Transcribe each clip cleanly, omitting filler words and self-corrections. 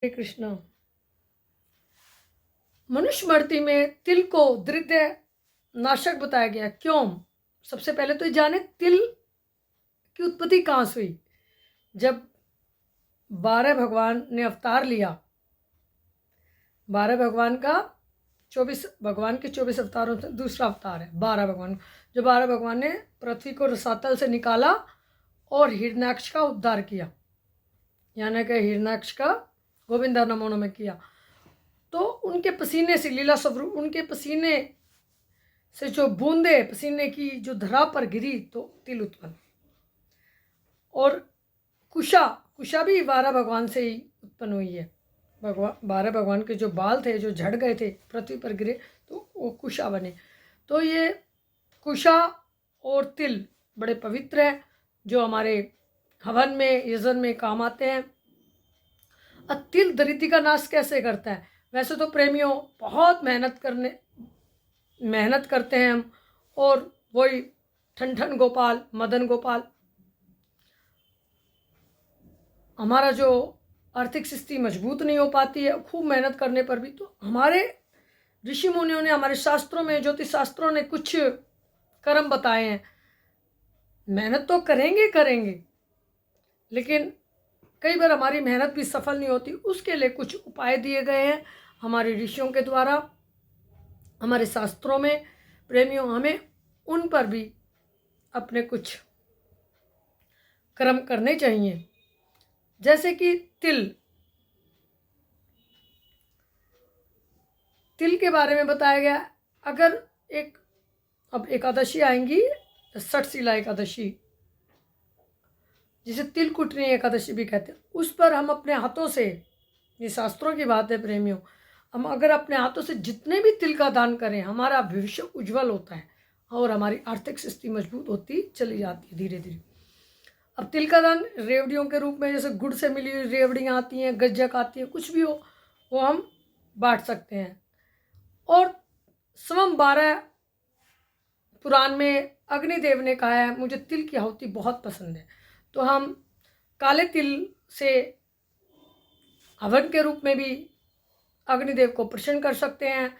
हरे कृष्ण। मनुस्मृति में तिल को दरिद्र नाशक बताया गया। क्यों? सबसे पहले तो जाने तिल की उत्पत्ति कहाँ से हुई। जब 12 भगवान ने अवतार लिया, 12 भगवान का 24 भगवान के 24 अवतारों से दूसरा अवतार है 12 भगवान। जो 12 भगवान ने पृथ्वी को रसातल से निकाला और हिरण्याक्ष का उद्धार किया, यानी कि हिरण्याक्ष का गोविंदा नमो नमः किया। तो उनके पसीने से लीला स्वरूप, उनके पसीने से जो बूंदे पसीने की जो धरा पर गिरी तो तिल उत्पन्न। और कुशा भी 12 भगवान से ही उत्पन्न हुई है। 12 भगवान के जो बाल थे जो झड़ गए थे पृथ्वी पर गिरे तो वो कुशा बने। तो ये कुशा और तिल बड़े पवित्र हैं जो हमारे हवन में यजन में काम आते हैं। तिल दरिद्री का नाश कैसे करता है? वैसे तो प्रेमियों बहुत मेहनत करते हैं हम, और वही ठन गोपाल मदन गोपाल, हमारा जो आर्थिक स्थिति मजबूत नहीं हो पाती है खूब मेहनत करने पर भी। तो हमारे ऋषि मुनियों ने, हमारे शास्त्रों में, ज्योतिष शास्त्रों ने कुछ कर्म बताए हैं। मेहनत तो करेंगे, लेकिन कई बार हमारी मेहनत भी सफल नहीं होती। उसके लिए कुछ उपाय दिए गए हैं हमारे ऋषियों के द्वारा, हमारे शास्त्रों में। प्रेमियों, हमें उन पर भी अपने कुछ कर्म करने चाहिए। जैसे कि तिल के बारे में बताया गया। अगर अब एकादशी आएंगी, षटशिला एकादशी, जिसे तिलकुटनी एकादशी भी कहते हैं, उस पर हम अपने हाथों से, ये शास्त्रों की बात है प्रेमियों, हम अगर अपने हाथों से जितने भी तिल का दान करें, हमारा भविष्य उज्जवल होता है और हमारी आर्थिक स्थिति मजबूत होती चली जाती है धीरे धीरे। अब तिल का दान रेवड़ियों के रूप में, जैसे गुड़ से मिली हुई रेवड़ियाँ आती हैं, गज्जक आती है, कुछ भी हो वो हम बांट सकते हैं। और स्वयं 12 पुराण में अग्निदेव ने कहा है मुझे तिल की आहुति बहुत पसंद है। तो हम काले तिल से हवन के रूप में भी अग्निदेव को प्रसन्न कर सकते हैं,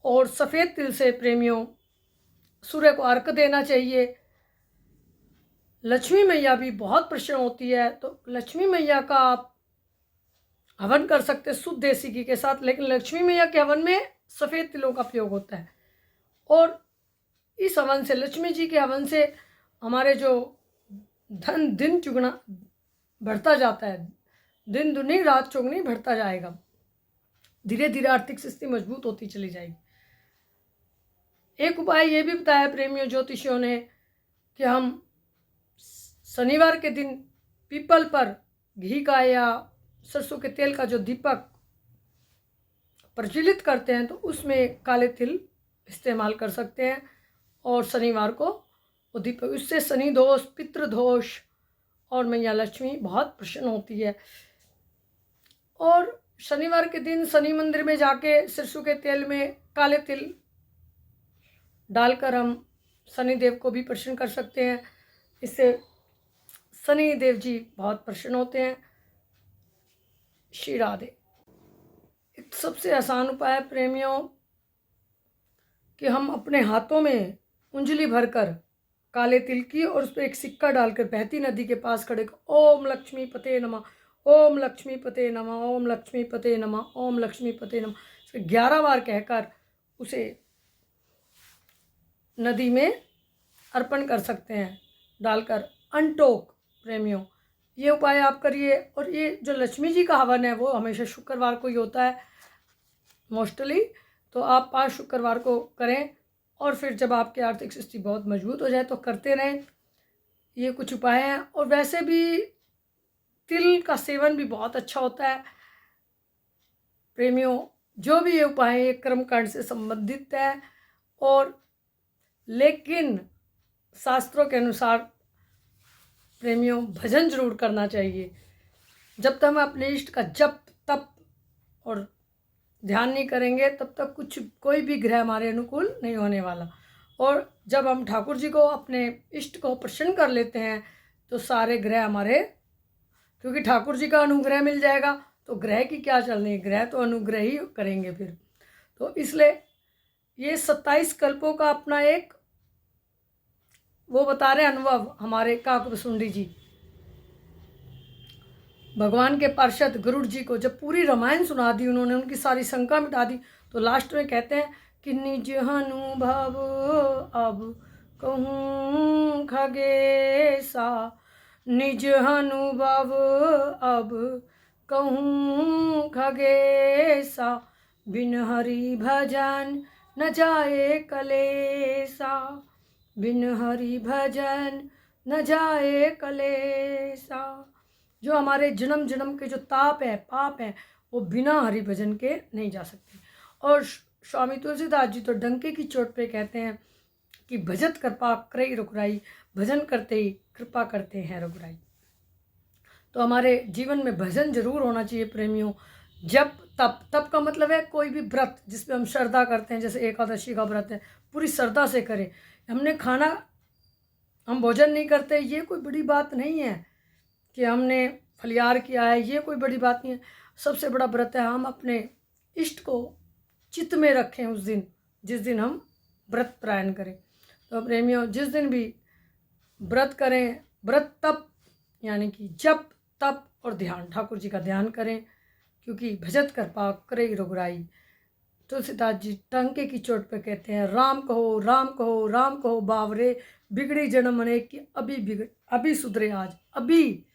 और सफ़ेद तिल से प्रेमियों सूर्य को अर्घ देना चाहिए। लक्ष्मी मैया भी बहुत प्रसन्न होती है, तो लक्ष्मी मैया का आप हवन कर सकते हैं शुद्ध देसी घी के साथ, लेकिन लक्ष्मी मैया के हवन में सफ़ेद तिलों का प्रयोग होता है। और इस हवन से, लक्ष्मी जी के हवन से, हमारे जो धन दिन चुगना बढ़ता जाता है, दिन दुनी रात चौगनी बढ़ता जाएगा, धीरे धीरे आर्थिक स्थिति मजबूत होती चली जाएगी। एक उपाय ये भी बताया प्रेमियों ज्योतिषियों ने कि हम शनिवार के दिन पीपल पर घी का या सरसों के तेल का जो दीपक प्रज्वलित करते हैं तो उसमें काले तिल इस्तेमाल कर सकते हैं, और शनिवार को वो दीपक, उससे शनि दोष, पितृदोष और मैया लक्ष्मी बहुत प्रसन्न होती है। और शनिवार के दिन शनि मंदिर में जाके सरसों के तेल में काले तिल डालकर हम शनिदेव को भी प्रसन्न कर सकते हैं। इससे शनि देव जी बहुत प्रसन्न होते हैं। श्री राधे। एक सबसे आसान उपाय है प्रेमियों कि हम अपने हाथों में उंजली भरकर काले तिल की, और उस पर एक सिक्का डालकर बहती नदी के पास खड़े ओम लक्ष्मी पते नमः, ओम लक्ष्मी पते नमः, ओम लक्ष्मी पते नमः, ओम लक्ष्मी पते नमः, इसे 11 बार कहकर उसे नदी में अर्पण कर सकते हैं डालकर अनटोक। प्रेमियों, ये उपाय आप करिए। और ये जो लक्ष्मी जी का हवन है वो हमेशा शुक्रवार को ही होता है मोस्टली, तो आप 5 शुक्रवार को करें, और फिर जब आपकी आर्थिक स्थिति बहुत मजबूत हो जाए तो करते रहें। ये कुछ उपाय हैं। और वैसे भी तिल का सेवन भी बहुत अच्छा होता है प्रेमियों। जो भी ये उपाय है कर्मकांड से संबंधित है, और लेकिन शास्त्रों के अनुसार प्रेमियों भजन जरूर करना चाहिए। जब तक हम अपने इष्ट का जप तप और ध्यान नहीं करेंगे तब तक कोई भी ग्रह हमारे अनुकूल नहीं होने वाला। और जब हम ठाकुर जी को, अपने इष्ट को प्रसन्न कर लेते हैं तो सारे ग्रह हमारे, क्योंकि ठाकुर जी का अनुग्रह मिल जाएगा तो ग्रह की क्या चलनी है, ग्रह तो अनुग्रह ही करेंगे फिर। तो इसलिए ये 27 कल्पों का अपना एक वो बता रहे अनुभव हमारे काकभुसुंडी जी। भगवान के पार्षद गरुड़ जी को जब पूरी रामायण सुना दी उन्होंने, उनकी सारी शंका मिटा दी, तो लास्ट में कहते हैं कि निज अनुभव अब कहूँ खगेसा, निज अनुभव अब कहूँ खगेसा, बिन हरि भजन न जाए कलेसा, बिन हरि भजन न जाए कलेसा। जो हमारे जन्म जन्म के जो ताप है, पाप है, वो बिना हरि भजन के नहीं जा सकते। और स्वामी तुलसीदास जी तो डंके की चोट पे कहते हैं कि भजत कृपा करे रघुराई, भजन करते ही कृपा करते हैं रघुराई। तो हमारे जीवन में भजन जरूर होना चाहिए प्रेमियों। जब तब, तब का मतलब है कोई भी व्रत जिसपे हम श्रद्धा करते हैं, जैसे एकादशी का व्रत है, पूरी श्रद्धा से करें। हमने खाना, हम भोजन नहीं करते, ये कोई बड़ी बात नहीं है कि हमने फलियार किया है, ये कोई बड़ी बात नहीं है। सबसे बड़ा व्रत है हम अपने इष्ट को चित्त में रखें उस दिन, जिस दिन हम व्रत प्रायण करें। तो प्रेमियों, जिस दिन भी व्रत करें, व्रत तप यानी कि जप, तप और ध्यान, ठाकुर जी का ध्यान करें, क्योंकि भजत कृपा करे रघुराई। तुलसीदास जी टंके की चोट पे कहते हैं, राम कहो राम कहो राम कहो बावरे, बिगड़ी जन्म मने कि अभी बिगड़ अभी सुधरे आज, अभी